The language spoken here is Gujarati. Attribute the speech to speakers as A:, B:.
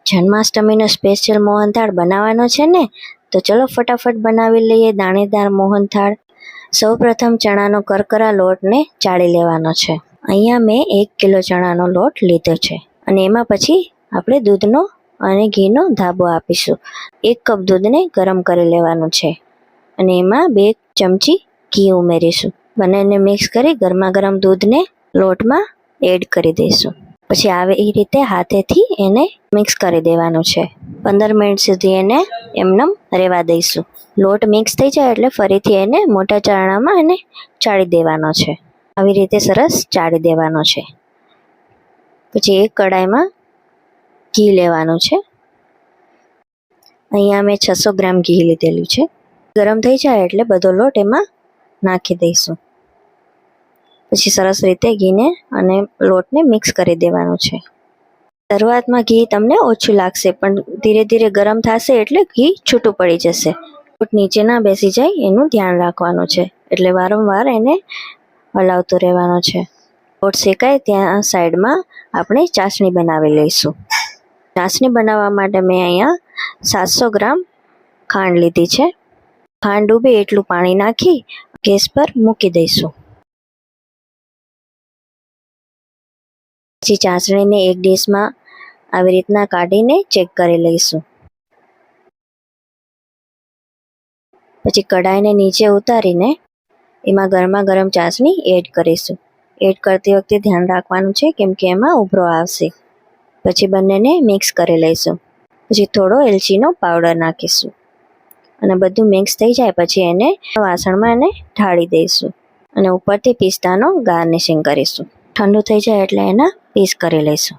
A: જન્માષ્ટમીનો સ્પેશિયલ મોહનથાળ બનાવવાનો છે ને, તો ચલો ફટાફટ બનાવી લઈએ દાણેદાર મોહનથાળ. સૌપ્રથમ ચણાનો કરકરા લોટને ચાળી લેવાનો છે. અહીંયા મેં 1 કિલો ચણાનો લોટ લીધો છે અને એમાં પછી આપણે દૂધનો અને ઘીનો ધાબો આપીશું. 1 કપ દૂધને ગરમ કરી લેવાનું છે અને એમાં 2 ચમચી ઘી ઉમેરીશું. બંનેને મિક્સ કરી ગરમા ગરમ દૂધને લોટમાં એડ કરી દઈશું. પછી આવી રીતે હાથેથી એને મિક્સ કરી દેવાનું છે. 15 મિનિટ સુધી એને એમનેમ રહેવા દઈશું. લોટ મિક્સ થઈ જાય એટલે ફરીથી એને મોટા ચારણામાં એને ચાળી દેવાનો છે. આવી રીતે સરસ ચાળી દેવાનો છે. પછી એક કડાઈમાં ઘી લેવાનું છે. અહીંયા મેં 600 ગ્રામ ઘી લીધેલું છે. ગરમ થઈ જાય એટલે બધો લોટ એમાં નાખી દઈશું. પછી સરસ રીતે ઘીને અને લોટને મિક્સ કરી દેવાનું છે. શરૂઆતમાં ઘી તમને ઓછું લાગશે, પણ ધીરે ધીરે ગરમ થશે એટલે ઘી છૂટું પડી જશે. લોટ નીચે ના બેસી જાય એનું ધ્યાન રાખવાનું છે, એટલે વારંવાર એને હલાવતો રહેવાનો છે. લોટ શેકાય ત્યાં સાઈડમાં આપણે ચાસણી બનાવી લઈશું. ચાસણી બનાવવા માટે મેં અહીંયા 700 ગ્રામ ખાંડ લીધી છે. ખાંડ ડૂબે એટલું પાણી નાખી ગેસ પર મૂકી દઈશું. પછી ચાસણીને એક ડીશમાં આવી રીતના કાઢીને ચેક કરી લઈશું. પછી કઢાઈને નીચે ઉતારીને એમાં ગરમા ગરમ ચાસણી એડ કરીશું. એડ કરતી વખતે ધ્યાન રાખવાનું છે, કેમ કે એમાં ઉભરો આવશે. પછી બંનેને મિક્સ કરી લઈશું. પછી થોડો એલચીનો પાવડર નાખીશું અને બધું મિક્સ થઈ જાય પછી એને વાસણમાં એને ઢાળી દઈશું અને ઉપરથી પિસ્તાનો ગાર્નિશિંગ કરીશું. ઠંડુ થઈ જાય એટલે એના પીસ કરી લઈશું.